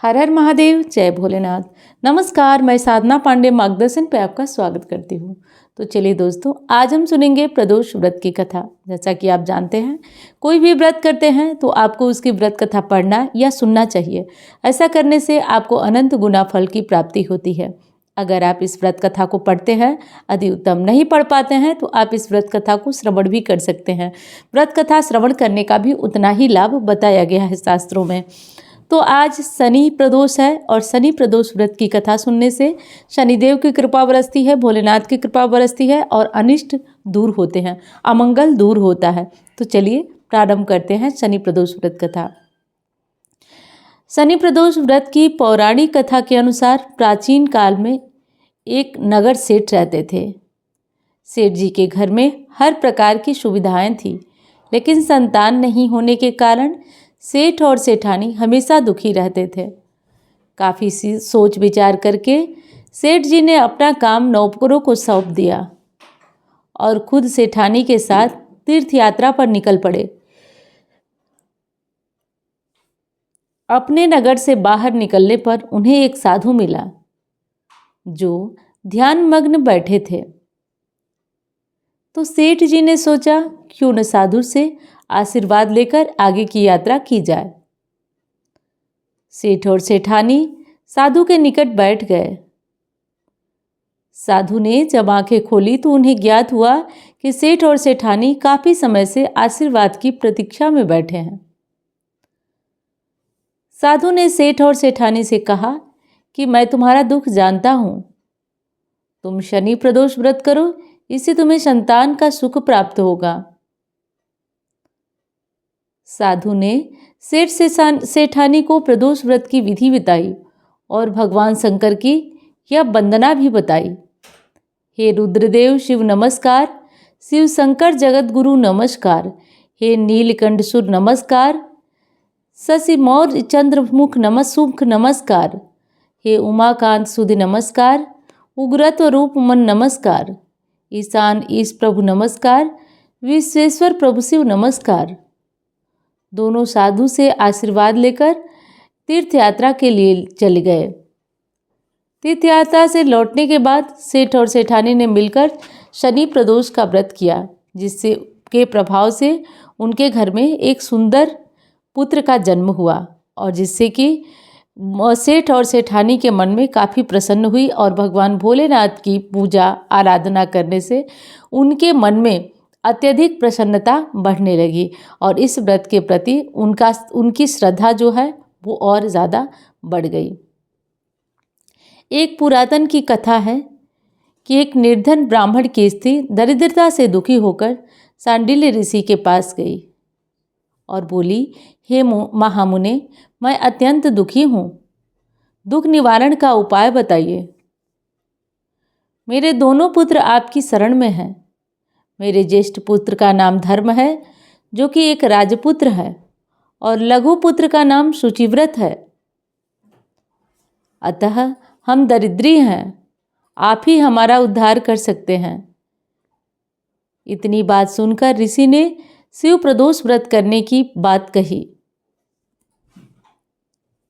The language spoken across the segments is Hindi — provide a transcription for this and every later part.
हर हर महादेव, जय भोलेनाथ। नमस्कार, मैं साधना पांडे मार्गदर्शन पे आपका स्वागत करती हूँ। तो चलिए दोस्तों, आज हम सुनेंगे प्रदोष व्रत की कथा। जैसा कि आप जानते हैं, कोई भी व्रत करते हैं तो आपको उसकी व्रत कथा पढ़ना या सुनना चाहिए। ऐसा करने से आपको अनंत गुना फल की प्राप्ति होती है। अगर आप इस व्रत कथा को पढ़ते हैं, अति उत्तम। नहीं पढ़ पाते हैं तो आप इस व्रत कथा को श्रवण भी कर सकते हैं। व्रत कथा श्रवण करने का भी उतना ही लाभ बताया गया है शास्त्रों में। तो आज शनि प्रदोष है और शनि प्रदोष व्रत की कथा सुनने से शनिदेव की कृपा बरसती है, भोलेनाथ की कृपा बरसती है और अनिष्ट दूर होते हैं, अमंगल दूर होता है। तो चलिए प्रारंभ करते हैं शनि प्रदोष व्रत कथा। शनि प्रदोष व्रत की पौराणिक कथा के अनुसार प्राचीन काल में एक नगर सेठ रहते थे। सेठ जी के घर में हर प्रकार की सुविधाएं थी, लेकिन संतान नहीं होने के कारण सेठ और सेठानी हमेशा दुखी रहते थे। काफ़ी सोच विचार करके सेठ जी ने अपना काम नौकरों को सौंप दिया और खुद सेठानी के साथ तीर्थ यात्रा पर निकल पड़े। अपने नगर से बाहर निकलने पर उन्हें एक साधु मिला जो ध्यान मग्न बैठे थे। तो सेठ जी ने सोचा, क्यों न साधु से आशीर्वाद लेकर आगे की यात्रा की जाए। सेठ और सेठानी साधु के निकट बैठ गए। साधु ने जब आंखें खोली तो उन्हें ज्ञात हुआ कि सेठ और सेठानी काफी समय से आशीर्वाद की प्रतीक्षा में बैठे हैं। साधु ने सेठ और सेठानी से कहा कि मैं तुम्हारा दुख जानता हूं। तुम शनि प्रदोष व्रत करो, इससे तुम्हें संतान का सुख प्राप्त होगा। साधु ने सेठ से सेठानी को प्रदोष व्रत की विधि बताई और भगवान शंकर की यह वंदना भी बताई। हे रुद्रदेव शिव नमस्कार, शिव शंकर जगत गुरु नमस्कार, हे नीलकंठसुर नमस्कार, शशि मौर्य चंद्रमुख नमस्सुख नमस्कार, हे उमाकांत सुधि नमस्कार, उग्रत्व रूप मन नमस्कार, ईशान ईश प्रभु नमस्कार, विश्वेश्वर प्रभु शिव नमस्कार। दोनों साधु से आशीर्वाद लेकर तीर्थ यात्रा के लिए चले गए। तीर्थ यात्रा से लौटने के बाद सेठ और सेठानी ने मिलकर शनि प्रदोष का व्रत किया, जिससे के प्रभाव से उनके घर में एक सुंदर पुत्र का जन्म हुआ और जिससे कि सेठ और सेठानी के मन में काफ़ी प्रसन्न हुई और भगवान भोलेनाथ की पूजा आराधना करने से उनके मन में अत्यधिक प्रसन्नता बढ़ने लगी और इस व्रत के प्रति उनकी श्रद्धा जो है वो और ज़्यादा बढ़ गई। एक पुरातन की कथा है कि एक निर्धन ब्राह्मण की स्त्री दरिद्रता से दुखी होकर सांडिल्य ऋषि के पास गई और बोली, हे महामुने, मैं अत्यंत दुखी हूँ, दुख निवारण का उपाय बताइए। मेरे दोनों पुत्र आपकी शरण में हैं। मेरे ज्येष्ठ पुत्र का नाम धर्म है, जो कि एक राजपुत्र है, और लघु पुत्र का नाम शुचिव्रत है। अतः हम दरिद्री हैं, आप ही हमारा उद्धार कर सकते हैं। इतनी बात सुनकर ऋषि ने शिव प्रदोष व्रत करने की बात कही।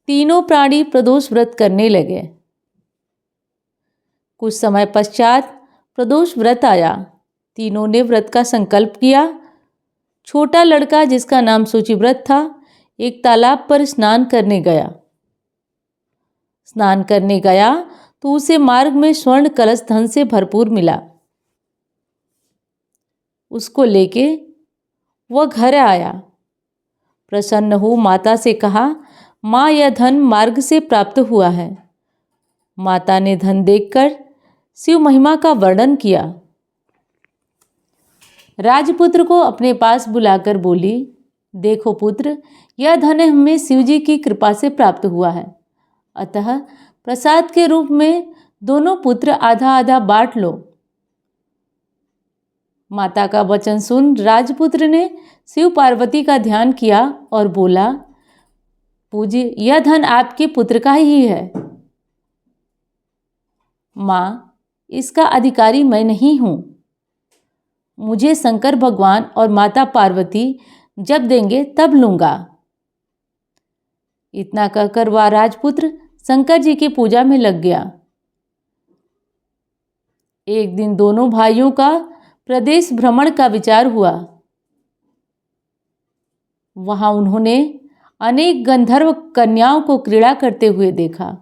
तीनों प्राणी प्रदोष व्रत करने लगे। कुछ समय पश्चात प्रदोष व्रत आया। तीनों ने व्रत का संकल्प किया। छोटा लड़का, जिसका नाम शुचिव्रत था, एक तालाब पर स्नान करने गया। स्नान करने गया तो उसे मार्ग में स्वर्ण कलश धन से भरपूर मिला। उसको लेके वह घर आया। प्रसन्न हो माता से कहा, माँ, यह धन मार्ग से प्राप्त हुआ है। माता ने धन देखकर शिव महिमा का वर्णन किया। राजपुत्र को अपने पास बुलाकर बोली, देखो पुत्र, यह धन हमें शिव जी की कृपा से प्राप्त हुआ है, अतः प्रसाद के रूप में दोनों पुत्र आधा आधा बांट लो। माता का वचन सुन राजपुत्र ने शिव पार्वती का ध्यान किया और बोला, पूज्य, यह धन आपके पुत्र का ही है। माँ, इसका अधिकारी मैं नहीं हूँ। मुझे शंकर भगवान और माता पार्वती जब देंगे तब लूँगा। इतना कहकर वह राजपुत्र शंकर जी की पूजा में लग गया। एक दिन दोनों भाइयों का प्रदेश भ्रमण का विचार हुआ। वहां उन्होंने अनेक गंधर्व कन्याओं को क्रीड़ा करते हुए देखा।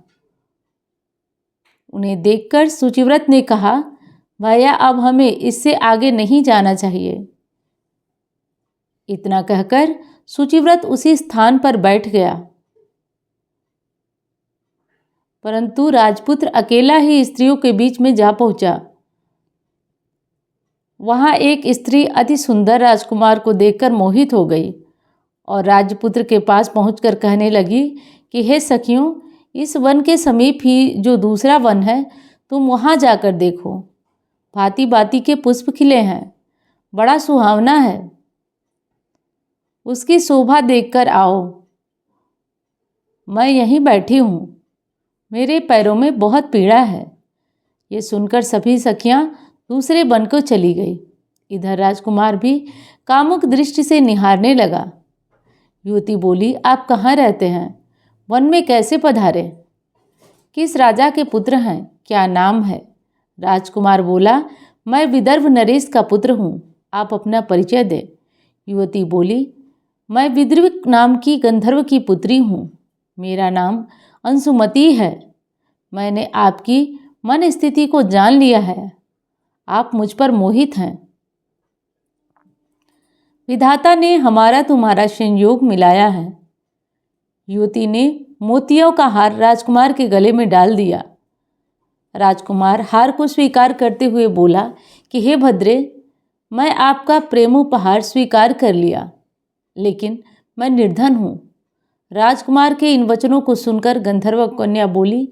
उन्हें देखकर शुचिव्रत ने कहा, भैया अब हमें इससे आगे नहीं जाना चाहिए। इतना कहकर शुचिव्रत उसी स्थान पर बैठ गया। परंतु राजपुत्र अकेला ही स्त्रियों के बीच में जा पहुंचा। वहां एक स्त्री अति सुंदर राजकुमार को देखकर मोहित हो गई और राजपुत्र के पास पहुंचकर कहने लगी कि हे सखियों, इस वन के समीप ही जो दूसरा वन है, तुम वहां जाकर देखो। भांति भांति के पुष्प खिले हैं, बड़ा सुहावना है। उसकी शोभा देखकर आओ। मैं यहीं बैठी हूँ, मेरे पैरों में बहुत पीड़ा है। ये सुनकर सभी सखियां दूसरे वन को चली गई। इधर राजकुमार भी कामुक दृष्टि से निहारने लगा। युवती बोली, आप कहाँ रहते हैं? वन में कैसे पधारे? किस राजा के पुत्र हैं? क्या नाम है? राजकुमार बोला, मैं विदर्भ नरेश का पुत्र हूँ, आप अपना परिचय दें। युवती बोली, मैं विदर्भ नाम की गंधर्व की पुत्री हूँ, मेरा नाम अंशुमती है। मैंने आपकी मन स्थिति को जान लिया है, आप मुझ पर मोहित हैं। विधाता ने हमारा तुम्हारा संयोग मिलाया है। युवती ने मोतियों का हार राजकुमार के गले में डाल दिया। राजकुमार हार को स्वीकार करते हुए बोला कि हे भद्रे, मैं आपका प्रेमोपहार स्वीकार कर लिया, लेकिन मैं निर्धन हूँ। राजकुमार के इन वचनों को सुनकर गंधर्व कन्या बोली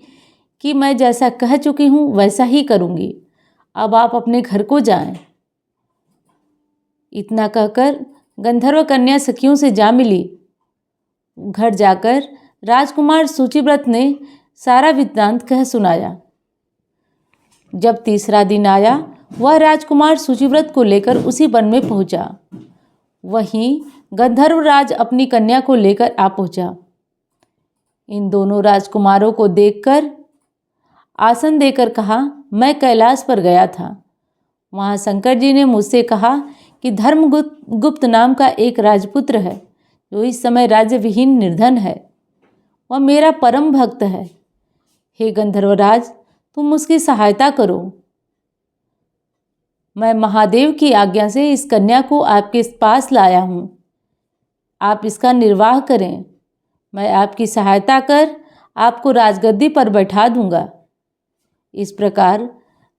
कि मैं जैसा कह चुकी हूँ वैसा ही करूँगी, अब आप अपने घर को जाएं। इतना कहकर गंधर्व कन्या सखियों से जा मिली। घर जाकर राजकुमार शुचिव्रत ने सारा वृत्तांत कह सुनाया। जब तीसरा दिन आया, वह राजकुमार शुचिव्रत को लेकर उसी वन में पहुंचा। वहीं गंधर्वराज अपनी कन्या को लेकर आ पहुंचा। इन दोनों राजकुमारों को देखकर आसन देकर कहा, मैं कैलाश पर गया था। वहाँ शंकर जी ने मुझसे कहा कि धर्मगुप्त नाम का एक राजपुत्र है जो इस समय राज्य विहीन निर्धन है। वह मेरा परम भक्त है। हे गंधर्वराज, तुम उसकी सहायता करो। मैं महादेव की आज्ञा से इस कन्या को आपके पास लाया हूँ, आप इसका निर्वाह करें। मैं आपकी सहायता कर आपको राजगद्दी पर बैठा दूंगा। इस प्रकार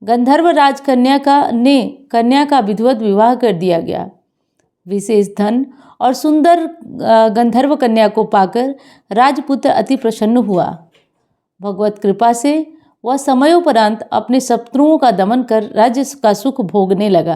गंधर्व राजकन्या कन्या का विधिवत विवाह कर दिया गया। विशेष धन और सुंदर गंधर्व कन्या को पाकर राजपुत्र अति प्रसन्न हुआ। भगवत कृपा से वह समयोपरांत अपने शत्रुओं का दमन कर राज्य का सुख भोगने लगा।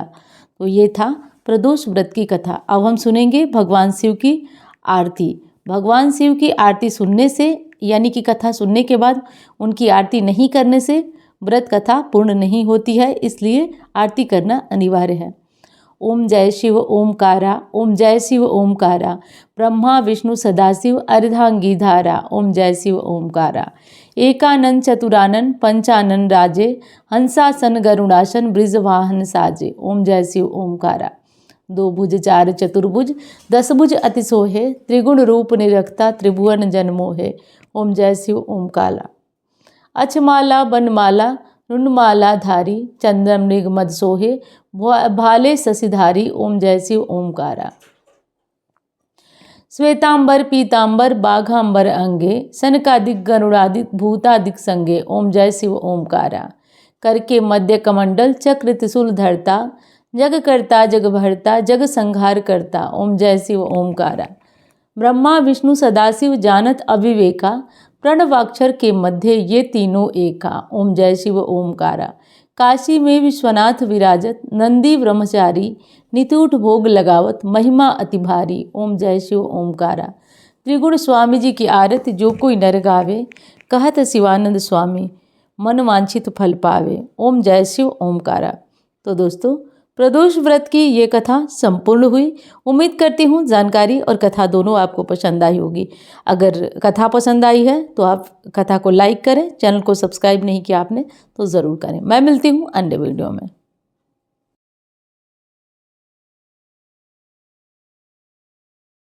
तो ये था प्रदोष व्रत की कथा। अब हम सुनेंगे भगवान शिव की आरती। भगवान शिव की आरती सुनने से, यानी कि कथा सुनने के बाद उनकी आरती नहीं करने से व्रत कथा पूर्ण नहीं होती है, इसलिए आरती करना अनिवार्य है। ओम जय शिव ओमकारा, ओम जय शिव ओमकारा, ब्रह्मा विष्णु सदाशिव अर्धांगी धारा। ओम जय शिव ओमकारा। एकानन चतुरानन पंचानन राजे, हंसासन गरुड़ासन ब्रिजवाहन साजे। ओम जय शिव ओमकारा। दो भुज चार चतुर्भुज, दस भुज अति सोहे, त्रिगुण रूप निरखता त्रिभुवन जन्मोहे। ओम जय शिव ओमकाला। अचमाला बनमाला रुंडमाला धारी, चंद्रम मृग मद सोहे, भाले शशिधारी। ओम जय शिव ओमकारा। श्वेतांबर पीतांबर बाघांबर अंगे, सनकादिक गरुड़ादिक भूतादिक संगे। ओम जय शिव ओमकारा। करके मध्य कमंडल चक्र त्रिशूल धरता, जग करता जग भरता जग संहार करता। ओम जय शिव ओमकारा। ब्रह्मा विष्णु सदाशिव जानत अविवेका, प्रणवाक्षर के मध्य ये तीनों एका। ओम जय शिव ओमकारा। काशी में विश्वनाथ विराजत, नंदी ब्रह्मचारी, नितूट भोग लगावत, महिमा अति भारी। ओम जय शिव ओमकारा। त्रिगुण स्वामी जी की आरती जो कोई नर गावे, कहत शिवानंद स्वामी मन वांछित फल पावे। ओम जय शिव ओमकारा। तो दोस्तों, प्रदोष व्रत की ये कथा संपूर्ण हुई। उम्मीद करती हूँ जानकारी और कथा दोनों आपको पसंद आई होगी। अगर कथा पसंद आई है तो आप कथा को लाइक करें, चैनल को सब्सक्राइब नहीं किया आपने तो ज़रूर करें। मैं मिलती हूँ अन्य वीडियो में।